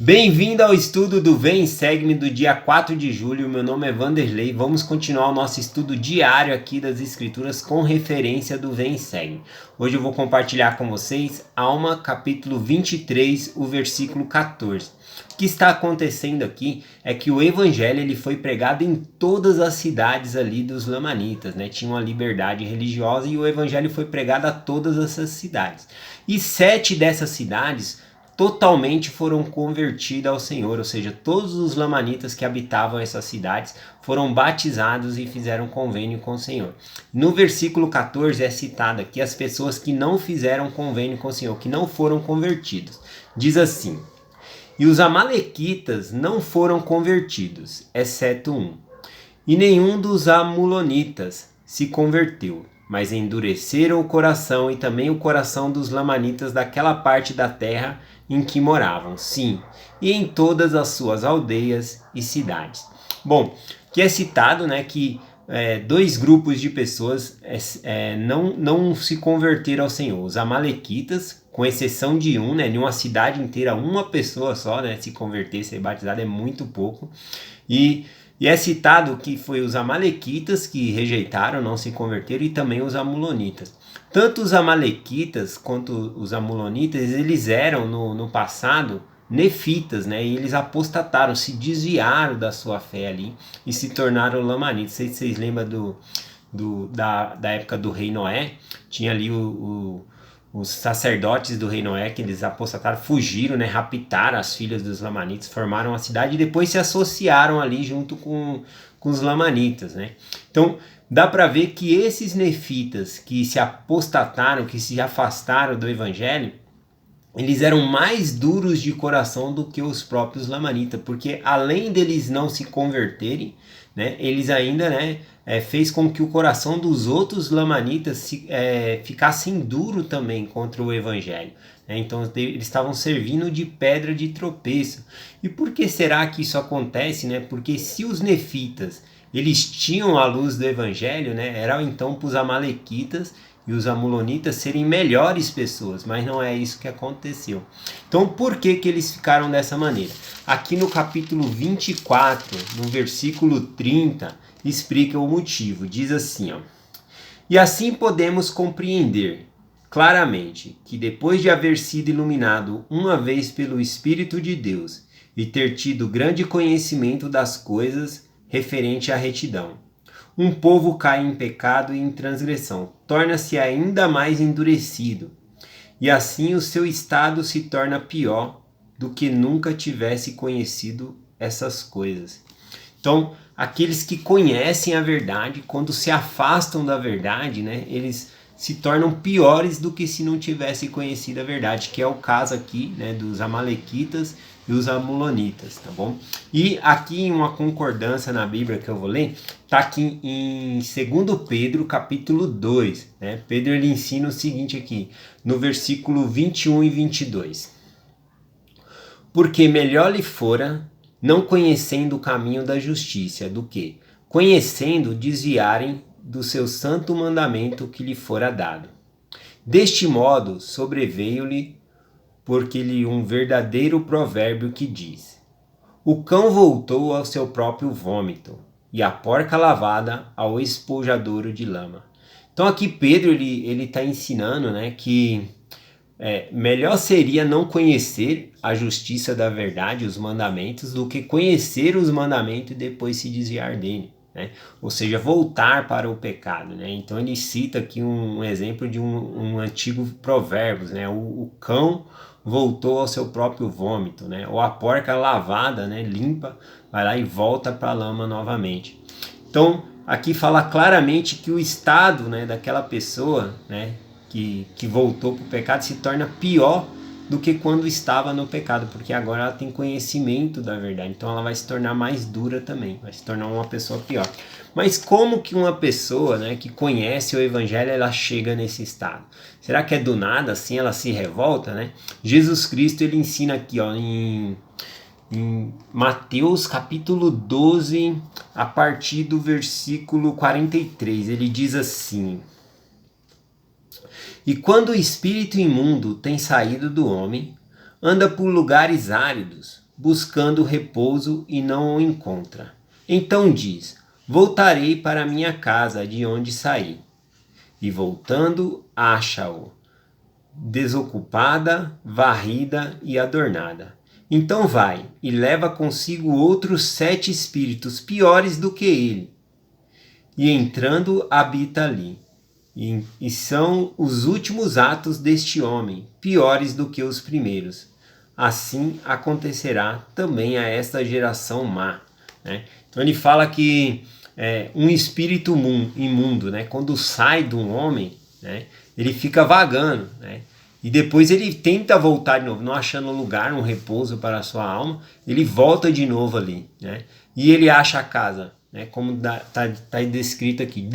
Bem-vindo ao estudo do Vem e Segue-me do dia 4 de julho. Meu nome é Vanderlei. Vamos continuar o nosso estudo diário aqui das Escrituras com referência do Vem e Segue-me. Hoje eu vou compartilhar com vocês Alma, capítulo 23, o versículo 14. O que está acontecendo aqui é que o evangelho ele foi pregado em todas as cidades ali dos lamanitas, né? Tinha uma liberdade religiosa e o evangelho foi pregado a todas essas cidades. E 7 dessas cidades totalmente foram convertidas ao Senhor, ou seja, todos os lamanitas que habitavam essas cidades foram batizados e fizeram convênio com o Senhor. No versículo 14 é citado aqui as pessoas que não fizeram convênio com o Senhor, que não foram convertidos. Diz assim: e os amalequitas não foram convertidos, exceto um. E nenhum dos amulonitas se converteu, mas endureceram o coração e também o coração dos lamanitas daquela parte da terra em que moravam, sim, e em todas as suas aldeias e cidades. Bom, que é citado, né, que dois grupos de pessoas não se converteram ao Senhor. Os amalequitas, com exceção de um, né, em uma cidade inteira, uma pessoa só, né, se converter, ser batizado é muito pouco. E é citado que foi os amalequitas que rejeitaram, não se converteram, e também os amulonitas. Tanto os amalequitas quanto os amulonitas, eles eram no passado nefitas, né? E eles apostataram, se desviaram da sua fé ali e se tornaram lamanitas. Não sei se vocês lembram da época do rei Noé, tinha ali os sacerdotes do rei Noé, que eles apostataram, fugiram, né, raptaram as filhas dos lamanitas, formaram a cidade e depois se associaram ali junto com os lamanitas, né? Então, dá para ver que esses nefitas que se apostataram, que se afastaram do evangelho, eles eram mais duros de coração do que os próprios lamanitas, porque além deles não se converterem, né, eles ainda, né, fez com que o coração dos outros lamanitas ficassem duro também contra o evangelho. Né? Então eles estavam servindo de pedra de tropeço. E por que será que isso acontece? Né? Porque se os nefitas eles tinham a luz do evangelho, né, era então para os amalequitas e os amulonitas serem melhores pessoas, mas não é isso que aconteceu. Então, por que eles ficaram dessa maneira? Aqui no capítulo 24, no versículo 30, explica o motivo. Diz assim, ó: e assim podemos compreender claramente que depois de haver sido iluminado uma vez pelo Espírito de Deus e ter tido grande conhecimento das coisas referente à retidão, um povo cai em pecado e em transgressão, torna-se ainda mais endurecido, e assim o seu estado se torna pior do que nunca tivesse conhecido essas coisas. Então, aqueles que conhecem a verdade, quando se afastam da verdade, né, eles se tornam piores do que se não tivessem conhecido a verdade, que é o caso aqui, né, dos amalequitas e os amulonitas, tá bom? E aqui em uma concordância na Bíblia que eu vou ler, tá aqui em 2 Pedro, capítulo 2, né? Pedro ele ensina o seguinte aqui, no versículo 21 e 22. Porque melhor lhe fora não conhecendo o caminho da justiça, do que, conhecendo, desviarem do seu santo mandamento que lhe fora dado. Deste modo, sobreveio-lhe porque lhe um verdadeiro provérbio que diz: o cão voltou ao seu próprio vômito, e a porca lavada ao espojadouro de lama. Então aqui Pedro ele está ensinando, né, que melhor seria não conhecer a justiça da verdade, os mandamentos, do que conhecer os mandamentos e depois se desviar dele. Né? Ou seja, voltar para o pecado. Né? Então ele cita aqui um exemplo de um antigo provérbio, né? O cão voltou ao seu próprio vômito, né? Ou a porca lavada, né? Limpa, vai lá e volta para a lama novamente. Então aqui fala claramente que o estado, né, daquela pessoa, né, que voltou para o pecado se torna pior do que quando estava no pecado, porque agora ela tem conhecimento da verdade, então ela vai se tornar mais dura também, vai se tornar uma pessoa pior. Mas como que uma pessoa, né, que conhece o evangelho, ela chega nesse estado? Será que é do nada assim ela se revolta, né? Jesus Cristo ele ensina aqui, ó, em Mateus capítulo 12, a partir do versículo 43, ele diz assim: e quando o espírito imundo tem saído do homem, anda por lugares áridos, buscando repouso e não o encontra. Então diz: voltarei para minha casa de onde saí. E voltando, acha-o desocupada, varrida e adornada. Então vai e leva consigo outros 7 espíritos piores do que ele, e entrando habita ali. E são os últimos atos deste homem, piores do que os primeiros. Assim acontecerá também a esta geração má. Né? Então ele fala que um espírito imundo, né? Quando sai de um homem, né? Ele fica vagando, né? E depois ele tenta voltar de novo, não achando lugar, um repouso para a sua alma, ele volta de novo ali, né? E ele acha a casa, né? Como está descrito aqui,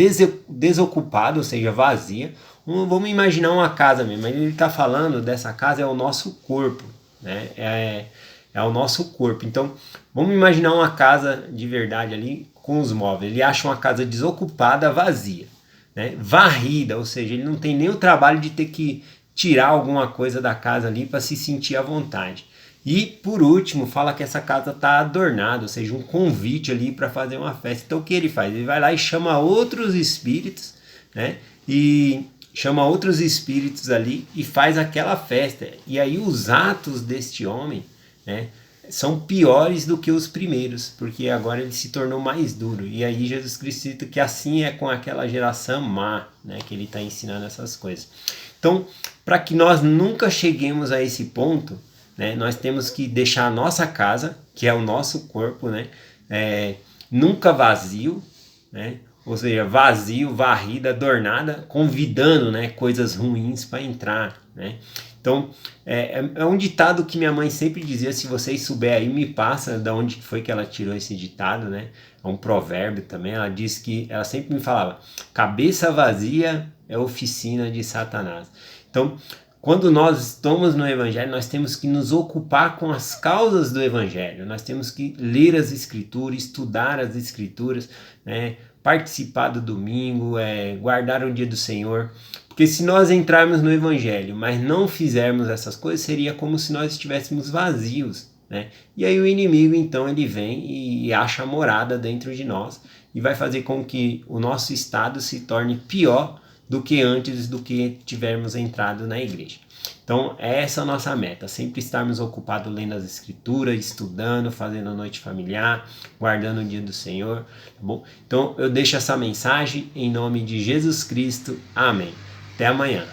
desocupada, ou seja, vazia. Vamos imaginar uma casa mesmo, mas ele está falando dessa casa é o nosso corpo, né? É o nosso corpo. Então, vamos imaginar uma casa de verdade ali com os móveis. Ele acha uma casa desocupada, vazia, né? Varrida, ou seja, ele não tem nem o trabalho de ter que tirar alguma coisa da casa ali para se sentir à vontade. E por último, fala que essa casa está adornada, ou seja, um convite ali para fazer uma festa. Então o que ele faz? Ele vai lá e chama outros espíritos, né? E chama outros espíritos ali e faz aquela festa. E aí os atos deste homem, né, são piores do que os primeiros, porque agora ele se tornou mais duro. E aí Jesus Cristo cita que assim é com aquela geração má, né, que ele está ensinando essas coisas. Então, para que nós nunca cheguemos a esse ponto, né, nós temos que deixar a nossa casa, que é o nosso corpo, né, nunca vazio, né, ou seja, vazio, varrida, adornada, convidando, né, coisas ruins para entrar, né. Então, é um ditado que minha mãe sempre dizia, se vocês souberem aí, me passa de onde foi que ela tirou esse ditado, né? É um provérbio também, ela disse que, ela sempre me falava, cabeça vazia é oficina de Satanás. Então, quando nós estamos no Evangelho, nós temos que nos ocupar com as causas do Evangelho, nós temos que ler as Escrituras, estudar as Escrituras, né? Participar do domingo, guardar o dia do Senhor, porque se nós entrarmos no Evangelho, mas não fizermos essas coisas, seria como se nós estivéssemos vazios, né? E aí o inimigo, então, ele vem e acha morada dentro de nós e vai fazer com que o nosso estado se torne pior do que antes do que tivermos entrado na igreja. Então, essa é a nossa meta, sempre estarmos ocupados lendo as Escrituras, estudando, fazendo a noite familiar, guardando o dia do Senhor, tá bom? Então, eu deixo essa mensagem em nome de Jesus Cristo. Amém. Até amanhã.